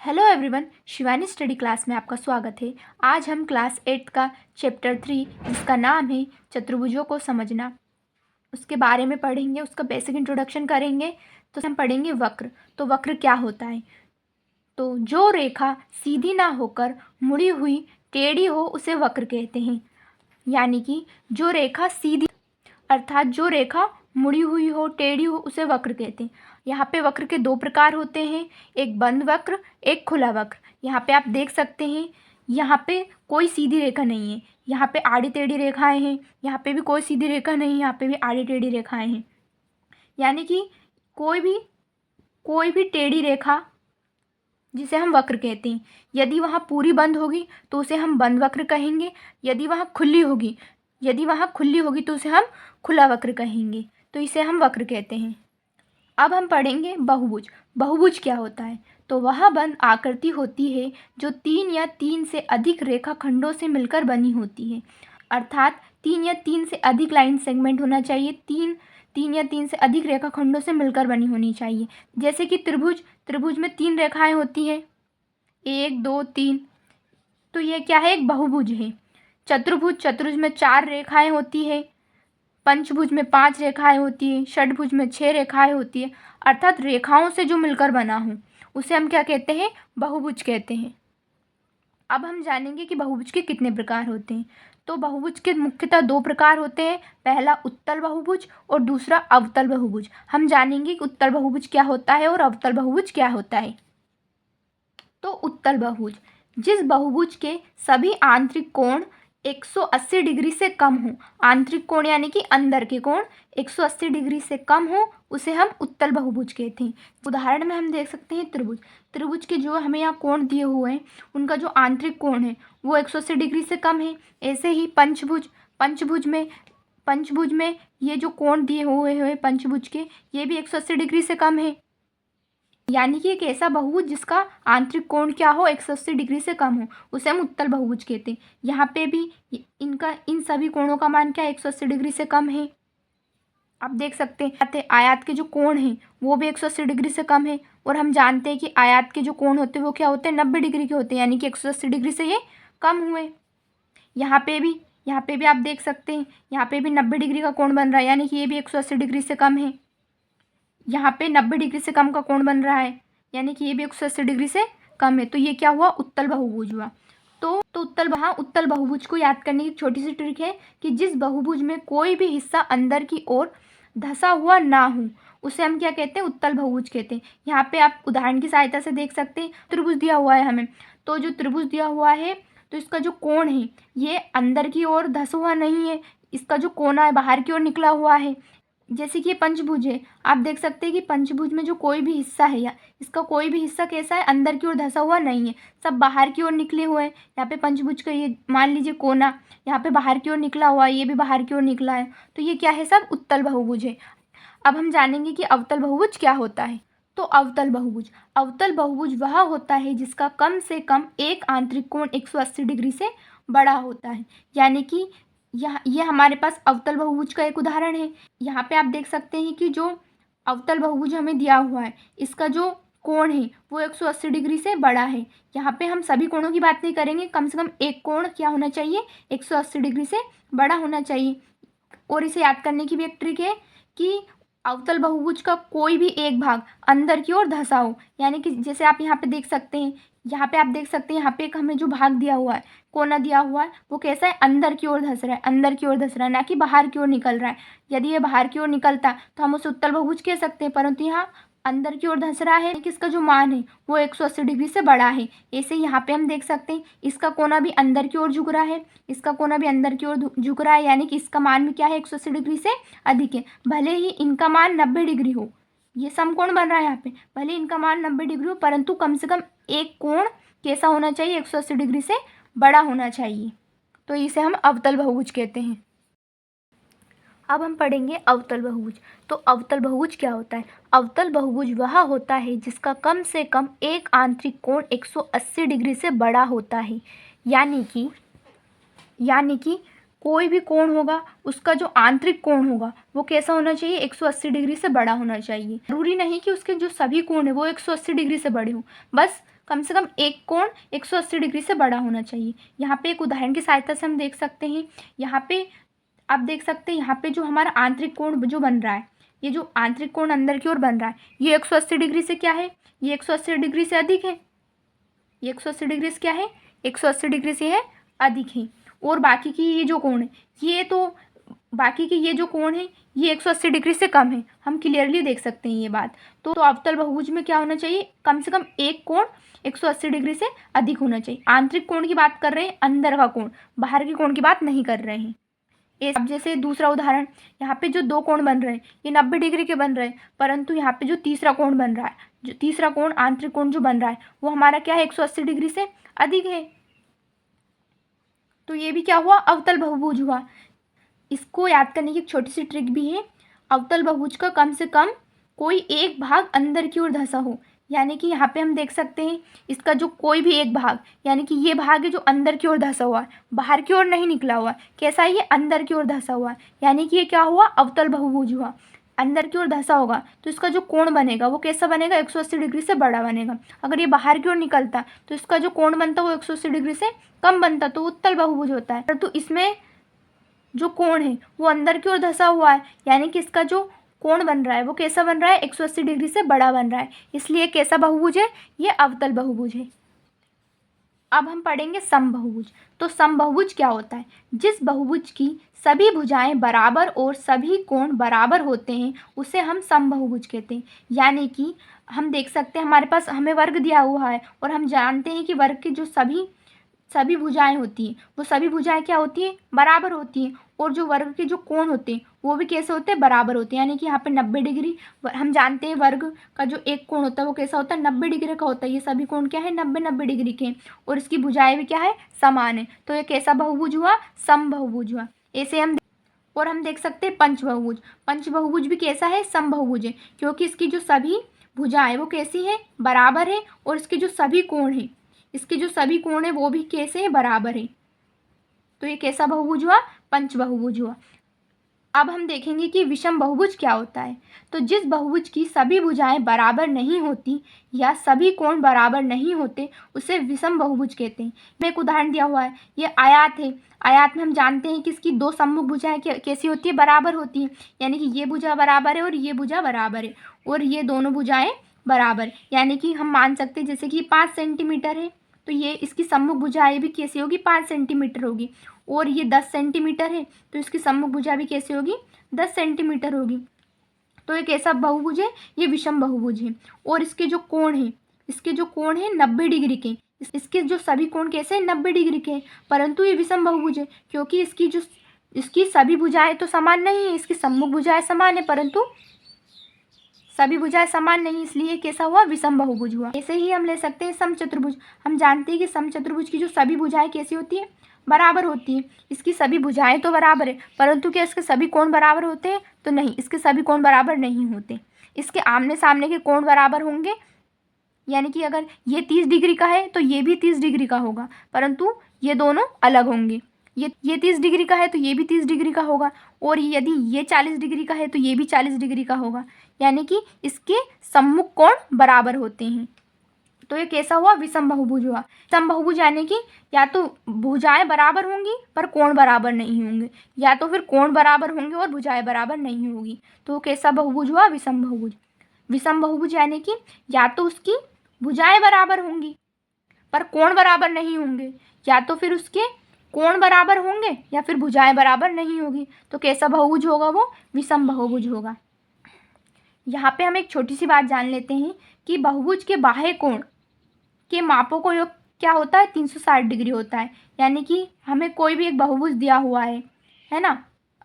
Hello everyone, Shivani study class में आपका स्वागत है। आज हम क्लास 8 का चैप्टर 3 जिसका नाम है चतुर्भुजों को समझना, उसके बारे में पढ़ेंगे। उसका बेसिक इंट्रोडक्शन करेंगे। तो हम पढ़ेंगे वक्र। तो वक्र क्या होता है? तो जो रेखा सीधी ना होकर मुड़ी हुई टेढ़ी हो उसे वक्र कहते हैं। यानी कि जो रेखा सीधी अर्थात जो रेखा मुड़ी हुई हो, टेढ़ी हो, उसे वक्र कहते हैं। यहाँ पे वक्र के दो प्रकार होते हैं, एक बंद वक्र, एक खुला वक्र। यहाँ पे आप देख सकते हैं, यहाँ पे कोई सीधी रेखा नहीं है, यहाँ पे आड़ी टेढ़ी रेखाएं हैं। यहाँ पे भी कोई सीधी रेखा नहीं है, यहाँ पे भी आड़ी टेढ़ी रेखाएं हैं। यानी कि कोई भी टेढ़ी रेखा जिसे हम वक्र कहते हैं। यदि वहाँ पूरी बंद होगी तो उसे हम बंद वक्र कहेंगे। यदि वहाँ खुली होगी तो उसे हम खुला वक्र कहेंगे। तो इसे हम वक्र कहते हैं। अब हम पढ़ेंगे बहुभुज। बहुभुज क्या होता है? तो वह बंद आकृति होती है जो 3 या 3 से अधिक रेखाखंडों से मिलकर बनी होती है। अर्थात 3 या 3 से अधिक लाइन सेगमेंट होना चाहिए। 3 या 3 से अधिक रेखाखंडों से मिलकर बनी होनी चाहिए। जैसे कि त्रिभुज में 3 रेखाएं होती हैं, 1 2 3। तो ये क्या है? एक बहुभुज है। चतुर्भुज में 4 रेखाएं होती है। पंचभुज में 5 रेखाएं होती है। षटभुज में 6 रेखाएं होती है। अर्थात रेखाओं से जो मिलकर बना हो उसे हम क्या कहते हैं? बहुभुज कहते हैं। अब हम जानेंगे कि बहुभुज के कितने प्रकार होते हैं। तो बहुभुज के मुख्यतः 2 प्रकार होते हैं, पहला उत्तल बहुभुज और दूसरा अवतल बहुभुज। हम जानेंगे कि उत्तल बहुभुज क्या होता है और अवतल बहुभुज क्या होता है। तो उत्तल बहुभुज, जिस बहुभुज के सभी आंतरिक कोण 180 डिग्री से कम हो, आंतरिक कोण यानी कि अंदर के कोण 180 डिग्री से कम हो, उसे हम उत्तल बहुभुज कहते हैं। उदाहरण में हम देख सकते हैं त्रिभुज के जो हमें यहाँ कोण दिए हुए हैं उनका जो आंतरिक कोण है वो 180 डिग्री से कम है। ऐसे ही पंचभुज में ये जो कोण दिए हुए हैं पंचभुज के, ये भी 180 डिग्री से कम है। यानी कि एक ऐसा बहुभुज जिसका आंतरिक कोण क्या हो, 180 डिग्री से कम हो, उसे हम उत्तल बहुभुज कहते हैं। यहाँ पे भी इन सभी कोणों का मान क्या है? 180 डिग्री से कम है। आप देख सकते हैं आयत के जो कोण हैं वो भी 180 डिग्री से कम है। और हम जानते हैं कि आयत के जो कोण होते हैं वो क्या होते हैं? 90 डिग्री के होते हैं। यानी कि 180 डिग्री से ये कम हुए। यहाँ पे भी आप देख सकते हैं, यहाँ पे भी 90 डिग्री का कोण बन रहा है, यानी कि ये भी 180 डिग्री से कम है। यहाँ पे 90 डिग्री से कम का कोण बन रहा है, यानी कि ये भी 180 डिग्री से कम है। तो ये क्या हुआ? उत्तल बहुभुज हुआ। तो उत्तल बहुभुज को याद करने की छोटी सी ट्रिक है कि जिस बहुभुज में कोई भी हिस्सा अंदर की ओर धंसा हुआ ना हो उसे हम क्या कहते हैं? उत्तल बहुभुज कहते हैं। यहाँ पे आप उदाहरण की सहायता से देख सकते हैं, त्रिभुज दिया हुआ है हमें। तो जो त्रिभुज दिया हुआ है तो इसका जो कोण है ये अंदर की ओर धंसा हुआ नहीं है, इसका जो कोना है बाहर की ओर निकला हुआ है। जैसे कि ये पंचभुज है, आप देख सकते हैं कि पंचभुज में जो कोई भी हिस्सा है या इसका कोई भी हिस्सा कैसा है? अंदर की ओर धंसा हुआ नहीं है, सब बाहर की ओर निकले हुए हैं। यहाँ पे पंचभुज का ये मान लीजिए कोना यहाँ पे बाहर की ओर निकला हुआ है, ये भी बाहर की ओर निकला है। तो ये क्या है? सब उत्तल बहुभुज है। अब हम जानेंगे कि अवतल बहुभुज क्या होता है। तो अवतल बहुभुज वह होता है जिसका कम से कम एक आंतरिक कोण 180 डिग्री से बड़ा होता है। यानी कि ये हमारे पास अवतल बहुभुज का एक उदाहरण है। यहाँ पे आप देख सकते हैं कि जो अवतल बहुभुज हमें दिया हुआ है इसका जो कोण है वो 180 डिग्री से बड़ा है। यहाँ पे हम सभी कोणों की बात नहीं करेंगे, कम से कम एक कोण क्या होना चाहिए? 180 डिग्री से बड़ा होना चाहिए। और इसे याद करने की भी एक ट्रिक है कि अवतल बहुभुज का कोई भी एक भाग अंदर की ओर धंसा हो। यानी कि जैसे आप यहाँ पे देख सकते हैं, यहाँ पे एक हमें जो भाग दिया हुआ है, कोना दिया हुआ है, वो कैसा है? अंदर की ओर धंस रहा है, ना कि बाहर की ओर निकल रहा है। यदि ये बाहर की ओर निकलता तो हम उसे उत्तल बहुभुज कह सकते हैं, परंतु यहाँ अंदर की ओर धंस रहा है कि इसका जो मान है वो 180 डिग्री से बड़ा है। ऐसे यहाँ पे हम देख सकते हैं इसका कोना भी अंदर की ओर झुक रहा है, इसका कोना भी अंदर की ओर झुक रहा है, यानी कि इसका मान भी क्या है? 180 डिग्री से अधिक है। भले ही इनका मान 90 डिग्री हो, ये समकोण बन रहा है यहाँ पे, भले इनका मान 90 डिग्री हो, परंतु कम से कम एक कोण कैसा होना चाहिए? 180 डिग्री से बड़ा होना चाहिए। तो इसे हम अवतल बहुभुज कहते हैं। अब हम पढ़ेंगे अवतल बहुभुज। तो अवतल बहुभुज क्या होता है? अवतल बहुभुज वह होता है जिसका कम से कम एक आंतरिक कोण 180 डिग्री से बड़ा होता है। यानी कि कोई भी कोण होगा उसका जो आंतरिक कोण होगा वो कैसा होना चाहिए? 180 डिग्री से बड़ा होना चाहिए। जरूरी नहीं कि उसके जो सभी कोण है वो 180 डिग्री से बड़े हों, बस कम से कम एक कोण 180 डिग्री से बड़ा होना चाहिए। यहाँ पे एक उदाहरण की सहायता से हम देख सकते हैं। यहाँ पे आप देख सकते हैं, यहाँ पे जो हमारा आंतरिक कोण जो बन रहा है, ये जो आंतरिक कोण अंदर की ओर बन रहा है, ये 180 डिग्री से क्या है, ये 180 डिग्री से अधिक है। ये 180 डिग्री से क्या है, 180 डिग्री से है अधिक है। और बाकी की ये जो कोण है, ये तो बाकी के ये जो कोण है ये 180 डिग्री से कम है। हम क्लियरली देख सकते हैं ये बात। तो अवतल बहुभुज में क्या होना चाहिए, कम से कम एक कोण 180 डिग्री से अधिक होना चाहिए। आंतरिक कोण की बात कर रहे हैं, अंदर का कोण, बाहर के कोण की बात नहीं कर रहे हैं। अब जैसे दूसरा उदाहरण, यहाँ पे जो दो कोण बन रहे हैं ये 90 डिग्री के बन रहे हैं, परंतु यहाँ पे जो तीसरा कोण बन रहा है, जो तीसरा कोण आंतरिक कोण जो बन रहा है वो हमारा क्या है, 180 डिग्री से अधिक है। तो ये भी क्या हुआ, अवतल बहुभुज हुआ। इसको याद करने की एक छोटी सी ट्रिक भी है। अवतल बहुभुज का कम से कम कोई एक भाग अंदर की ओर धंसा हो, यानी कि यहाँ पे हम देख सकते हैं इसका जो कोई भी एक भाग, यानी कि ये भाग है जो अंदर की ओर धंसा हुआ है, बाहर की ओर नहीं निकला हुआ है। कैसा है, ये अंदर की ओर धंसा हुआ है, यानी कि ये क्या हुआ, अवतल बहुभुज हुआ। अंदर की ओर धंसा होगा तो इसका जो कोण बनेगा वो कैसा बनेगा, 180 डिग्री से बड़ा बनेगा। अगर ये बाहर की ओर निकलता तो इसका जो कोण बनता वो 180 डिग्री से कम बनता, तो उत्तल बहुभुज होता है। तो इसमें जो कोण है वो अंदर की ओर धंसा हुआ है, यानी कि इसका जो कोण बन रहा है वो कैसा बन रहा है, 180 डिग्री से बड़ा बन रहा है, इसलिए कैसा बहुभुज है, ये अवतल बहुभुज है। अब हम पढ़ेंगे समबहुभुज। तो समबहुभुज क्या होता है, जिस बहुभुज की सभी भुजाएं बराबर और सभी कोण बराबर होते हैं उसे हम समबहुभुज कहते हैं। यानी कि हम देख सकते हैं हमारे पास हमें वर्ग दिया हुआ है और हम जानते हैं कि वर्ग की जो सभी भुजाएं होती हैं वो सभी भुजाएं क्या होती हैं, बराबर होती हैं। और जो वर्ग के जो कोण होते हैं वो भी कैसे होते हैं, बराबर होते हैं। यानी कि यहाँ पे 90 डिग्री, हम जानते हैं वर्ग का जो एक कोण होता है वो कैसा होता है, 90 डिग्री का होता है। ये सभी कोण क्या है, 90 डिग्री के, और इसकी भुजाएं भी क्या है, समान है। तो ये कैसा बहुभुज हुआ, समबहुभुज हुआ। ऐसे हम देख सकते हैं पंचबहुभुज। पंचबहुभुज भी कैसा है, समबहुभुज है, क्योंकि इसकी जो सभी भुजाएं वो कैसी है, बराबर है, और इसके जो सभी कोण है, इसके जो सभी कोण है वो भी कैसे है, बराबर है। तो ये कैसा बहुभुज हुआ, पंचबहुभुज हुआ। अब हम देखेंगे कि विषम बहुभुज क्या होता है। तो जिस बहुभुज की सभी भुजाएं बराबर नहीं होती या सभी कोण बराबर नहीं होते उसे विषम बहुभुज कहते हैं। मैं एक उदाहरण दिया हुआ है, ये आयात है। आयात में हम जानते हैं कि इसकी दो सम्मुख भुजाएं कैसी होती है, बराबर होती है। यानी कि ये भुजा बराबर है और ये भुजा बराबर है, और ये दोनों भुजाएं बराबर, यानी कि हम मान सकते हैं जैसे कि 5 सेंटीमीटर है तो ये इसकी सम्मुख भुजाएं भी कैसी होगी, 5 सेंटीमीटर होगी। और ये 10 सेंटीमीटर है तो इसकी सम्मुख भुजा भी कैसी होगी, 10 सेंटीमीटर होगी। तो ये कैसा बहुभुज है, ये विषम बहुभुज है। और इसके जो कोण है, 90 डिग्री के, इसके जो सभी कोण कैसे हैं, 90 डिग्री के, परंतु ये विषम बहुभुज है क्योंकि इसकी सभी भुजाएं तो समान नहीं है। इसकी सम्मुख भुजाएं समान है परंतु सभी भुजाएं समान नहीं, इसलिए कैसा हुआ, विषम बहुभुज हुआ। ऐसे ही हम ले सकते हैं समचतुर्भुज। हम जानते हैं कि समचतुर्भुज की जो सभी भुजाएं कैसी होती है, बराबर होती है। इसकी सभी भुजाएं तो बराबर है परंतु क्या इसके सभी कोण बराबर होते हैं, तो नहीं, इसके सभी कोण बराबर नहीं होते। इसके आमने सामने के कोण बराबर होंगे, यानी कि अगर ये 30 डिग्री का है तो ये भी 30 डिग्री का होगा, परंतु ये दोनों अलग होंगे। ये 30 डिग्री का है तो ये भी 30 डिग्री का होगा, और यदि ये 40 डिग्री का है तो ये भी 40 डिग्री का होगा, यानी कि इसके सम्मुख कोण बराबर होते हैं। तो ये कैसा हुआ, विषम बहुभुज हुआ। सम बहुभुज यानी कि या तो भुजाएं बराबर होंगी पर कोण बराबर नहीं होंगे, या तो फिर कोण बराबर होंगे और भुजाएं बराबर नहीं होगी। तो कैसा बहुभुज हुआ, विषम बहुभुज। विषम बहुभुज यानी कि या तो उसकी भुजाएं बराबर होंगी पर कोण बराबर नहीं होंगे, या तो फिर उसके कोण बराबर होंगे या फिर भुजाएं बराबर नहीं होगी। तो कैसा बहुभुज होगा, वो विषम बहुभुज होगा। यहाँ पे हम एक छोटी सी बात जान लेते हैं कि बहुभुज के बाह्य कोण के मापों को योग क्या होता है, 360 डिग्री होता है। यानी कि हमें कोई भी एक बहुभुज दिया हुआ है ना,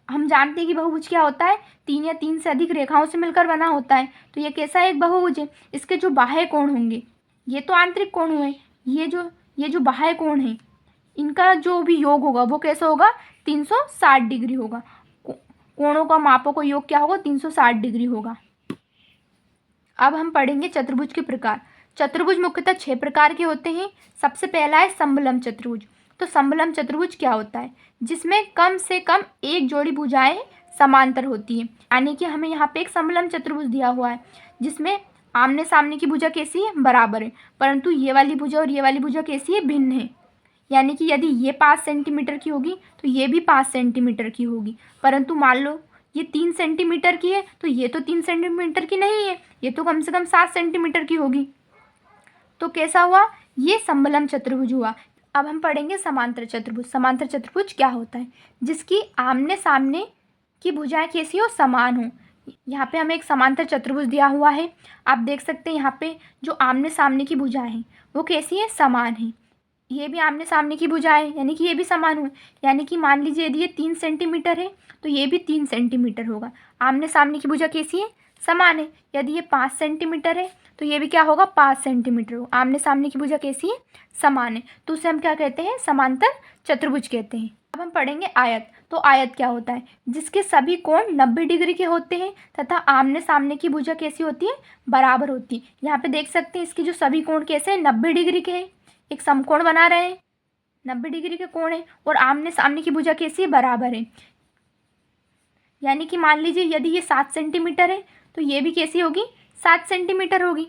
हम जानते हैं कि बहुभुज क्या होता है, 3 या 3 से अधिक रेखाओं से मिलकर बना होता है। तो ये कैसा एक बहुभुज है, इसके जो बाह्य कोण होंगे, ये तो आंतरिक कोण हुए, ये जो बाह्य कोण है इनका जो भी योग होगा वो कैसा होगा, 360 डिग्री होगा। कोणों का मापों को योग क्या होगा, 360 डिग्री होगा। अब हम पढ़ेंगे चतुर्भुज के प्रकार। चतुर्भुज मुख्यतः 6 प्रकार के होते हैं। सबसे पहला है समबलम चतुर्भुज। तो समबलम चतुर्भुज क्या होता है, जिसमें कम से कम एक जोड़ी भुजाएं समांतर होती है। यानी कि हमें यहाँ पे एक समबलम चतुर्भुज दिया हुआ है जिसमें आमने सामने की भुजा कैसी है, बराबर है, परंतु ये वाली भुजा और ये वाली भुजा कैसी है, भिन्न है। यानी कि यदि ये 5 सेंटीमीटर की होगी तो ये भी 5 सेंटीमीटर की होगी, परंतु मान लो ये 3 सेंटीमीटर की है तो ये तो 3 सेंटीमीटर की नहीं है, ये तो कम से कम 7 सेंटीमीटर की होगी। तो कैसा हुआ, ये समबलम चतुर्भुज हुआ। अब हम पढ़ेंगे समांतर चतुर्भुज। समांतर चतुर्भुज क्या होता है, जिसकी आमने सामने की भुजाएं कैसी हो, समान हो। यहाँ पे हमें एक समांतर चतुर्भुज दिया हुआ है, आप देख सकते हैं यहाँ पे जो आमने सामने की भुजाएं हैं वो कैसी है, समान है। ये भी आमने सामने की भुजाएं यानी कि ये भी समान हुए। यानी कि मान लीजिए यदि ये 3 सेंटीमीटर है तो ये भी 3 सेंटीमीटर होगा। आमने सामने की भुजा कैसी है, समान है। यदि ये 5 सेंटीमीटर है तो ये भी क्या होगा, 5 सेंटीमीटर होगा। आमने सामने की भुजा कैसी है, समान है, तो उसे हम क्या कहते हैं, समांतर चतुर्भुज कहते हैं। अब हम पढ़ेंगे आयत। तो आयत क्या होता है, जिसके सभी कोण 90 डिग्री के होते हैं तथा आमने सामने की भुजा कैसी होती है, बराबर होती है। यहाँ पे देख सकते हैं इसके जो सभी कोण कैसे हैं, 90 डिग्री के हैं। एक समकोण बना रहे हैं, 90 डिग्री के कोण है और आमने सामने की भुजा कैसी है, बराबर है। यानी कि मान लीजिए यदि ये 7 सेंटीमीटर है तो ये भी कैसी होगी, 7 सेंटीमीटर होगी।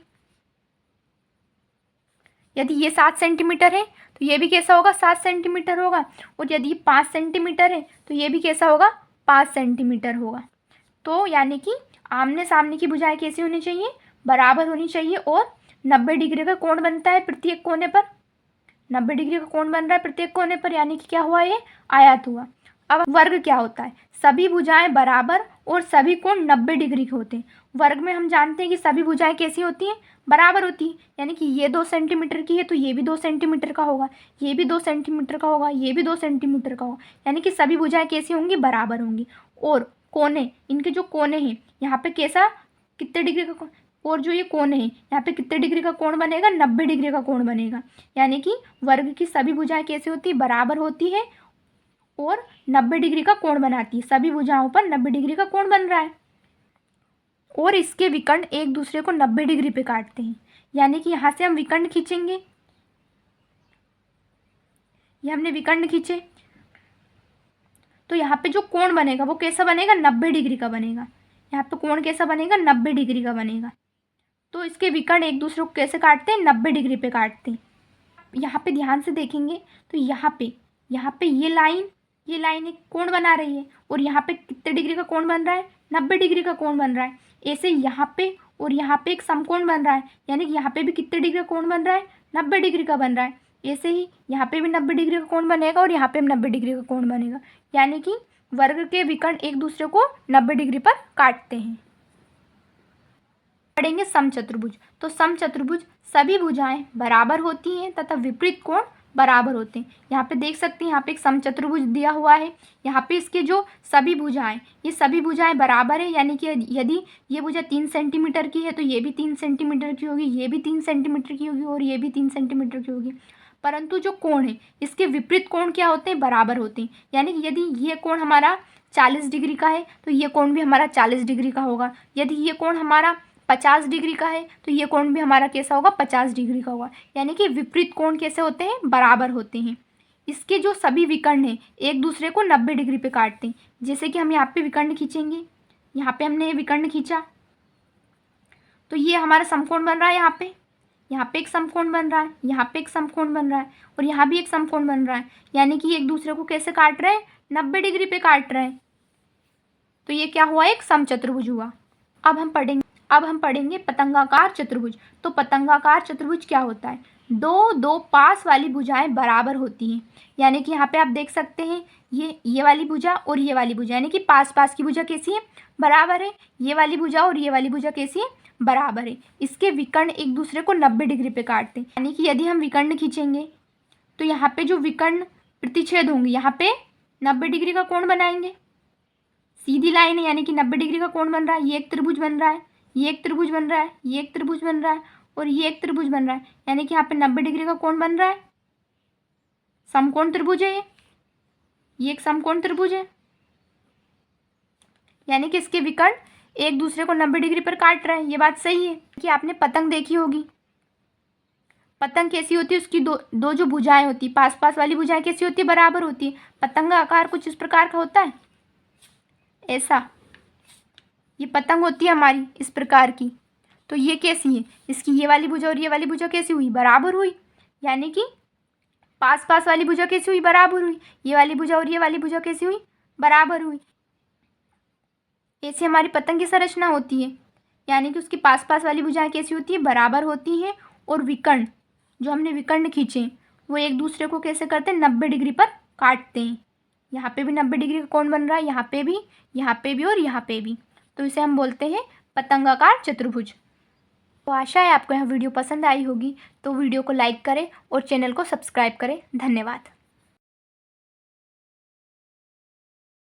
यदि ये 7 सेंटीमीटर है तो ये भी कैसा होगा, 7 सेंटीमीटर होगा। और यदि ये 5 सेंटीमीटर है तो ये भी कैसा होगा, 5 सेंटीमीटर होगा। तो यानी कि आमने सामने की भुजाएं कैसी होनी चाहिए, बराबर होनी चाहिए। और 90 डिग्री का कोण बनता है प्रत्येक कोने पर, 90 डिग्री का कोण बन रहा है प्रत्येक कोने पर, यानी कि क्या हुआ, ये आयत हुआ। अब वर्ग क्या होता है, सभी भुजाएं बराबर और सभी कोण 90 डिग्री के होते हैं। वर्ग में हम जानते हैं कि सभी भुजाएं कैसी होती हैं, बराबर होती है। यानी कि ये 2 सेंटीमीटर की है तो ये भी 2 सेंटीमीटर का होगा, ये भी 2 सेंटीमीटर का होगा, ये भी 2 सेंटीमीटर का होगा। यानी कि सभी भुजाएं कैसी होंगी, बराबर होंगी। और कोने, इनके जो कोने हैं यहाँ पे कैसा, कितने डिग्री का, और जो ये कोण है यहाँ पे कितने डिग्री का कोण बनेगा, 90 डिग्री का कोण बनेगा। यानी कि वर्ग की सभी भुजाएं कैसी होती है, बराबर होती है और 90 डिग्री का कोण बनाती है। सभी भुजाओं पर 90 डिग्री का कोण बन रहा है और इसके विकर्ण एक दूसरे को 90 डिग्री पे काटते हैं। यानी कि यहाँ से हम विकर्ण खींचेंगे, ये हमने विकर्ण खींचे तो यहाँ पे जो कोण बनेगा वो कैसा बनेगा, 90 डिग्री का बनेगा। यहाँ पे कोण कैसा बनेगा, 90 डिग्री का बनेगा। तो इसके विकर्ण एक दूसरे को कैसे काटते हैं, 90 डिग्री पे काटते हैं। यहाँ पे ध्यान से देखेंगे तो यहाँ पे ये लाइन एक कोण बना रही है और यहाँ पे कितने डिग्री का कोण बन रहा है, 90 डिग्री का कोण बन रहा है। ऐसे यहाँ पे और यहाँ पे एक समकोण बन रहा है, यानी कि यहाँ पे भी कितने डिग्री का कोण बन रहा है, 90 डिग्री का बन रहा है। ऐसे ही यहाँ पे भी 90 डिग्री का कोण बनेगा और यहाँ पे भी 90 डिग्री का कोण बनेगा। यानी कि वर्ग के विकर्ण एक दूसरे को 90 डिग्री पर काटते हैं। पढ़ेंगे समचतुर्भुज। तो समचतुर्भुज सभी भुजाएं बराबर होती हैं तथा विपरीत कोण बराबर होते हैं। यहाँ पे देख सकते हैं, यहाँ पे एक समचतुर्भुज दिया हुआ है। यहाँ पे इसके जो सभी भुजाएं, ये सभी भुजाएं बराबर है। यानी कि यदि ये भुजा 3 सेंटीमीटर की है तो ये भी 3 सेंटीमीटर की होगी, ये भी 3 सेंटीमीटर की होगी और ये भी 3 सेंटीमीटर की होगी। परंतु जो कोण है इसके विपरीत कोण क्या होते हैं, बराबर होते हैं। यानी कि यदि ये कोण हमारा 40 डिग्री का है तो ये कोण भी हमारा 40 डिग्री का होगा। यदि ये कोण हमारा 50 डिग्री का है तो ये कोण भी हमारा कैसा होगा, 50 डिग्री का होगा। यानी कि विपरीत कोण कैसे होते हैं, बराबर होते हैं। इसके जो सभी विकर्ण हैं एक दूसरे को 90 डिग्री पे काटते हैं। जैसे कि हम यहाँ पे विकर्ण खींचेंगे, यहाँ पे हमने विकर्ण खींचा तो ये हमारा समकोण बन रहा है। यहाँ पे एक समकोण बन रहा है, यहाँ पे एक समकोण बन रहा है और यहाँ भी एक समकोण बन रहा है। यानी कि एक दूसरे को कैसे काट रहे हैं, 90 डिग्री पे काट रहे हैं। तो ये क्या हुआ, एक समचतुर्भुज हुआ। अब हम पढ़ेंगे पतंगाकार चतुर्भुज। तो पतंगाकार चतुर्भुज क्या होता है, दो पास वाली भुजाएं बराबर होती हैं। यानी कि यहाँ पे आप देख सकते हैं ये वाली भुजा और ये वाली भुजा, यानी कि पास पास की भुजा कैसी है, बराबर है। ये वाली भुजा और ये वाली भुजा कैसी है, बराबर है। इसके विकर्ण एक दूसरे को 90 डिग्री पे काटते हैं। यानी कि यदि हम विकर्ण खींचेंगे तो यहाँ पे जो विकर्ण प्रतिच्छेद होंगे यहाँ पे 90 डिग्री का कोण बनाएंगे। सीधी लाइन है यानी कि 90 डिग्री का कोण बन रहा है। ये एक त्रिभुज बन रहा है, ये एक त्रिभुज बन रहा है, ये एक त्रिभुज बन रहा है और ये एक त्रिभुज बन रहा है। यानी कि यहाँ पे 90 डिग्री का कोण बन रहा है। समकोण त्रिभुज है ये एक समकोण त्रिभुज है। यानी कि इसके विकर्ण एक दूसरे को 90 डिग्री पर काट रहे हैं। ये बात सही है कि आपने पतंग देखी होगी। पतंग कैसी होती है, उसकी दो जो भुजाएं होती है, पास पास वाली भुजाएं कैसी होती है, बराबर होती है। पतंग का आकार कुछ इस प्रकार का होता है, ऐसा। ये पतंग होती है हमारी इस प्रकार की। तो ये कैसी है, इसकी ये वाली भुजा और ये वाली भुजा कैसी हुई, बराबर हुई। यानी कि पास पास वाली भुजा कैसी हुई, बराबर हुई। ये वाली भुजा और ये वाली भुजा कैसी हुई, बराबर हुई। ऐसे हमारी पतंग की संरचना होती है, यानी कि उसकी पास पास वाली भुजाएं कैसी होती है, बराबर होती हैं। और विकर्ण, जो हमने विकर्ण खींचे वो एक दूसरे को कैसे करते हैं, 90 डिग्री पर काटते हैं। यहाँ पे भी 90 डिग्री का कोण बन रहा है, यहाँ पे भी, यहाँ पे भी और यहाँ पे भी। तो इसे हम बोलते हैं पतंगाकार चतुर्भुज। तो आशा है आपको यह वीडियो पसंद आई होगी। तो वीडियो को लाइक करें और चैनल को सब्सक्राइब करें। धन्यवाद।